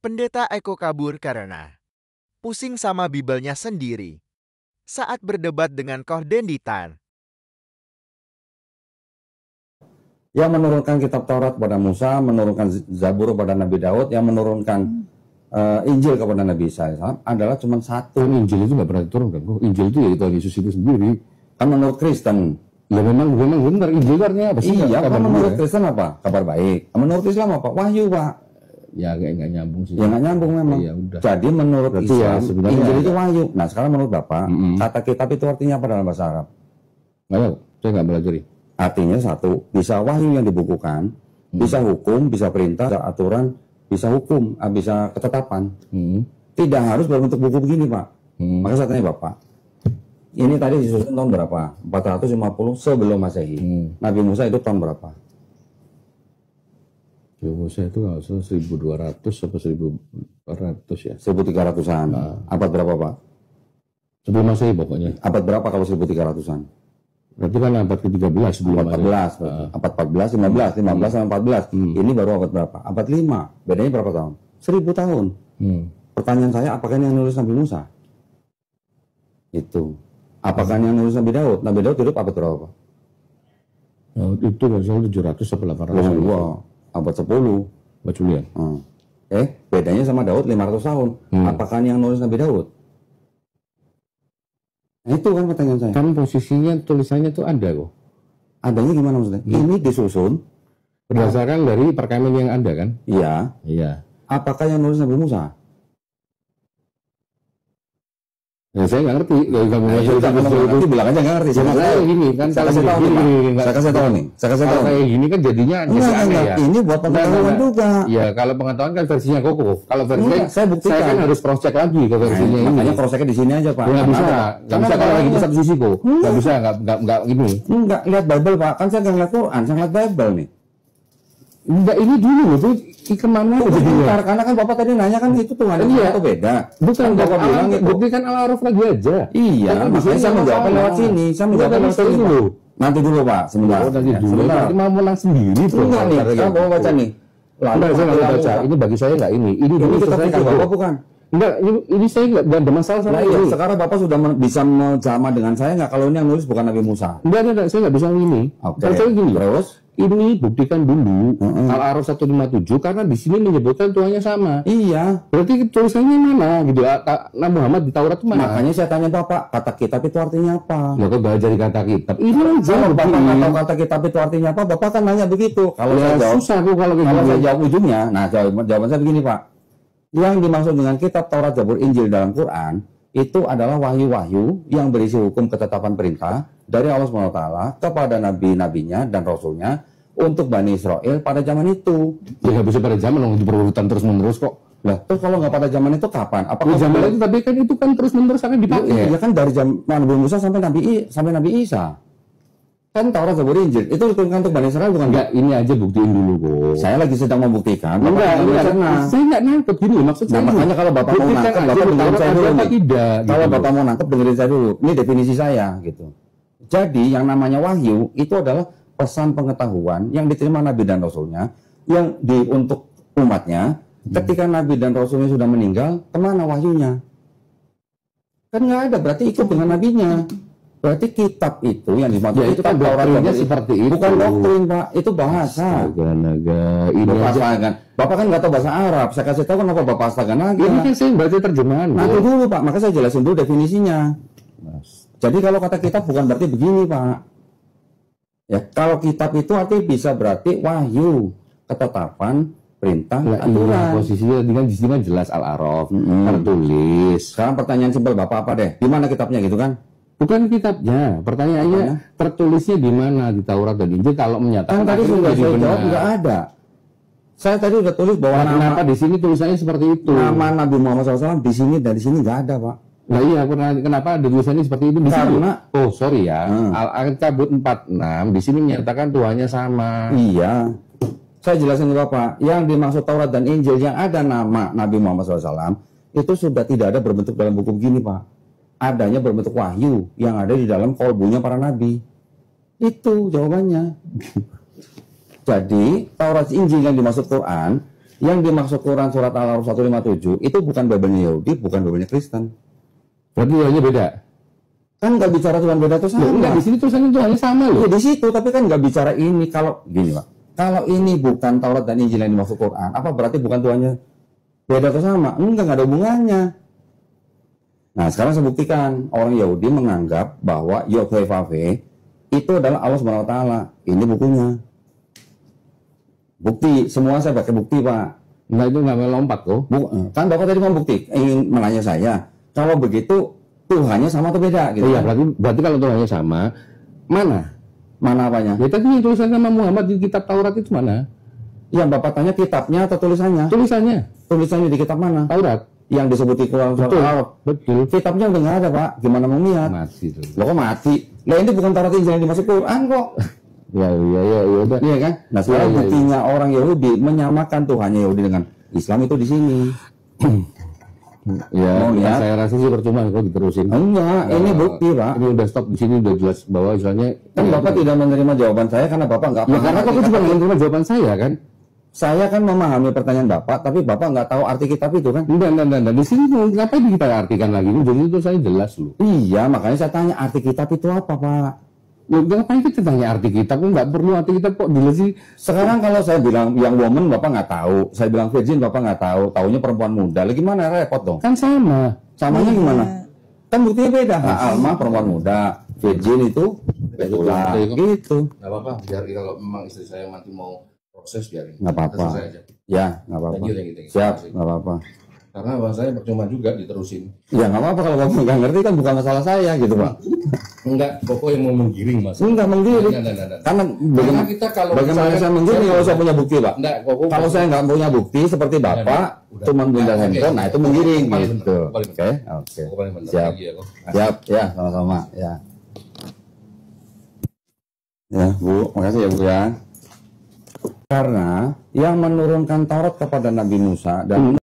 Pendeta Eko kabur karena pusing sama Bibelnya sendiri saat berdebat dengan Kordenditan. Yang menurunkan kitab Taurat kepada Musa, menurunkan Zabur kepada Nabi Daud, yang menurunkan Injil kepada Nabi Isa adalah cuma satu. Injil itu nggak pernah diturunkan. Injil itu ya Tuhan Yesus itu sendiri. Kan menurut Kristen. Ya memang benar. Injil itu artinya apa sih? Iya, kan menurut Kristen apa? Kabar baik. Menurut Islam apa? Wahyu, Pak. Ya kayak nggak nyambung sih. Ya nggak nyambung memang. Ya, udah. Jadi menurut berarti Islam, ya, Injil itu wahyu. Nah sekarang menurut Bapak, kata kitab itu artinya apa dalam bahasa Arab? Nggak tahu, saya nggak belajari. Artinya satu, bisa wahyu yang dibukukan, bisa hukum, bisa perintah, bisa aturan, bisa hukum, bisa ketetapan. Tidak harus berbentuk buku begini, Pak. Maka saya tanya Bapak, ini tadi disusun tahun berapa? 450 sebelum Masehi. Nabi Musa itu tahun berapa? Nabi Musa itu nggak usah 1200 atau 1400 ya? 1300-an. Abad berapa, Pak? Sebelum Masehi pokoknya. Abad berapa kalau 1300-an? Berarti kan abad ke-13 sebelum abad 14, abad 14, 15 sama 14. Ini baru abad berapa? Abad 5. Bedanya berapa tahun? 1000 tahun. Pertanyaan saya, apakah ini yang nulis Nabi Musa? Itu. Apakah ini yang nulis Nabi Daud? Nabi Daud hidup abad berapa, Pak? Itu masalah 700 atau 800. Abad 10. Abad Julian. Bedanya sama Daud 500 tahun. Apakah ini yang nulis Nabi Daud? Nah, itu kan pertanyaan saya. Kan posisinya tulisannya tuh ada kok. Adanya gimana maksudnya? Ini disusun berdasarkan dari perkawinan yang ada kan? Iya. Iya. Apakah yang nulis Nabi Musa? Ya saya nggak ngerti. Nanti bilang aja nggak ngerti. Saya gini kan. Saya kasih tahu nih, Pak. Saya kasih tahu nih. Kalau kayak gini kan jadinya ya. Ini buat pengetahuan juga. Ya kalau pengetahuan kan versinya Koko. Kalau versinya saya buktikan. Saya kan harus cross check lagi ke versinya ini. Makanya cross checknya di sini aja, Pak. Nggak bisa. Nggak bisa kalau lagi di satu sisi kok. Nggak bisa. Nggak ini. Enggak lihat Bible, Pak. Kan saya nggak lihat Quran, saya lihat Bible nih. Enggak, ini dulu itu kemana bentar, karena kan Bapak tadi nanya kan itu Tuhan itu beda. Bukan Bapak bilang buktikan Al-Araf lagi aja. Iya, makanya saya menjawab lewat sini. Saya menjawab lewat sini dulu. Nanti dulu, Pak, sebentar. Nanti mau menang sendiri. Enggak nih, saya mau baca nih. Enggak, saya nggak baca. Ini bagi saya nggak ini. Ini dulu selesai Bapak bukan? Enggak, ini saya nggak ada masalah sama ini. Sekarang Bapak sudah bisa menjama dengan saya nggak kalau ini yang nulis bukan Nabi Musa? Enggak, saya nggak bisa ini. Oke. Saya gini. Terus? Ini buktikan dulu Al-Araf 157 karena di sini menyebutkan tuanya sama. Iya. Berarti tulisannya mana gitu? Nabi Muhammad di Taurat itu mana? Makanya saya tanya Bapak, kata kitab itu artinya apa? Ya kok belajar di kata kitab. Ini aja. Kalau Bapak nggak tahu kata kitab itu artinya apa, Bapak kan nanya begitu. Kalau ya, saya jawab, susah kok kalau saya jawab ujungnya. Nah, jawaban saya begini, Pak. Yang dimaksud dengan kitab Taurat, Zabur, Injil dalam Quran itu adalah wahyu-wahyu yang berisi hukum, ketetapan, perintah dari Allah SWT kepada nabi-nabinya dan rasulnya untuk Bani Israel pada zaman itu. Ya nggak bisa pada zaman dong, berurutan terus-menerus kok. Lah, terus kalau nggak pada zaman itu kapan? Apakah zaman itu tapi kan itu kan terus-menerus akan dipakai. Ya kan dari zaman Nabi Musa sampai Nabi Isa. Kan Taurat, Zabur, Injil itu diturunkan untuk Bani Israel bukan? Enggak, ini aja buktiin dulu kok. Saya lagi sedang membuktikan. Enggak, saya nggak nangkep gini maksud saya. Makanya kalau Bapak mau nangkep, Bapak dengerin saya dulu nih. Kalau Bapak mau nangkep, dengerin saya dulu. Ini definisi saya gitu. Jadi yang namanya wahyu itu adalah pesan pengetahuan yang diterima Nabi dan Rasulnya yang untuk umatnya. Ketika Nabi dan Rasulnya sudah meninggal, kemana wahyunya? Kan nggak ada, berarti ikut dengan nabinya. Berarti kitab itu yang dimaksud itu kan doktrinnya seperti itu. Bukan doktrin, Pak, itu bahasa. Astaga, ini bahasa kan. Bapak kan nggak tahu bahasa Arab. Saya kasih tahu kenapa Bapak astaga naga. Ini kan saya baca terjemahan. Nanti dulu, Pak, maka saya jelasin dulu definisinya. Jadi kalau kata kitab bukan berarti begini, Pak. Ya, kalau kitab itu artinya bisa berarti wahyu, ketetapan, perintah, aturan. Iya, posisinya dengan di sini jelas Al-Araf, tertulis. Sekarang pertanyaan simpel Bapak apa deh? Di mana kitabnya gitu kan? Bukan kitabnya, pertanyaannya tertulisnya di mana di Taurat dan Injil kalau menyatakan tadi sudah saya jawab nggak ada. Saya tadi udah tulis bahwa kenapa di sini tulisannya seperti itu? Nama Nabi Muhammad SAW di sini dan di sini nggak ada, Pak. Nah iya, kenapa ada tulisannya seperti itu di sini? Oh sorry ya, Al-Ankabut 46 di sini menyatakan Tuhannya sama. Iya. Saya jelasin ke Bapak, yang dimaksud Taurat dan Injil yang ada nama Nabi Muhammad SAW itu sudah tidak ada berbentuk dalam buku begini, Pak. Adanya berbentuk wahyu yang ada di dalam kolbunya para nabi. Itu jawabannya. Jadi Taurat Injil yang dimaksud Quran Yang dimaksud Quran surat Al-Araf 157 itu bukan Bible Yahudi, bukan Bible Kristen. Berarti Tuhannya beda. Kan nggak bicara Tuhan beda tuh sama. Enggak, di sini tulisannya Tuhannya sama loh. Ya, di situ, tapi kan nggak bicara ini. Kalau gini Pak, kalau ini bukan Taurat dan Injil yang dimaksud Quran, apa berarti bukan Tuhannya beda atau sama? Enggak, nggak ada hubungannya. Nah, sekarang saya buktikan orang Yahudi menganggap bahwa Yod-Heh-Vav-He itu adalah Allah Subhanahu wa taala. Ini bukunya. Bukti, semua saya pakai bukti, Pak. Enggak, itu nggak melompat kok. Kan Bapak tadi mau bukti, ingin menanya saya. Kalau begitu Tuhannya sama atau beda gitu. Iya, kan? berarti kalau Tuhannya sama, mana? Mana apanya? Ya tadi tulisannya sama Muhammad di kitab Taurat itu mana? Yang Bapak tanya kitabnya atau tulisannya? Tulisannya. Tulisannya di kitab mana? Taurat. Yang disebut di Quran surat Betul. Al-Araf. Betul. Kitabnya udah nggak ada, Pak. Gimana mau lihat? Mati tuh. Loh kok mati? Lah ini bukan Taurat Injil yang dimaksud Quran kok. Ya udah. Iya kan? Nah, sekarang Iya. buktinya orang Yahudi menyamakan Tuhannya Yahudi dengan Islam itu di sini. Ya, Mau lihat? saya rasa sih percuma kok diterusin. Enggak, ini bukti, Pak. Ini udah stop di sini, udah jelas bahwa misalnya Kan Bapak tidak menerima jawaban saya karena Bapak nggak ya paham. karena kok cuma menerima jawaban saya kan? Saya kan memahami pertanyaan Bapak, tapi Bapak nggak tahu arti kitab itu kan? Enggak. Di sini ngapain kita artikan lagi? Ini jadi itu saya jelas loh. Iya, makanya saya tanya arti kitab itu apa, Pak? Ngapain kita tanya arti kitab? Nggak perlu arti kitab kok dulu sih. Sekarang kalau saya bilang yang woman Bapak nggak tahu, saya bilang virgin Bapak nggak tahu, taunya perempuan muda. Lagi gimana repot dong? Kan sama. Samanya gimana? Kan buktinya beda. Alma perempuan muda, virgin itu betula, gitu. Nggak apa-apa, biar kalau memang istri saya nanti mau proses biarin. Nggak apa-apa. Selesai aja. Ya, nggak apa-apa. Lanjut yang kita. Siap, nggak apa-apa. Karena bahasa saya percuma juga diterusin. Ya nggak apa-apa kalau Bapak nggak ngerti kan bukan masalah saya gitu, Pak. Enggak, pokoknya mau menggiring mas. Enggak menggiring. Enggak. Karena Karena kita kalau bagaimana saya menggiring kalau saya punya bukti, Pak? Enggak, kok Kalau saya nggak punya bukti seperti Bapak, Udah. cuma bunda handphone, nah itu menggiring Paling gitu. benar, paling Oke, benar. oke. Paling benar Siap, lagi ya, kok. siap, ya, sama-sama, ya. Ya, Bu, makasih ya, Bu ya. Karena yang menurunkan Taurat kepada Nabi Musa dan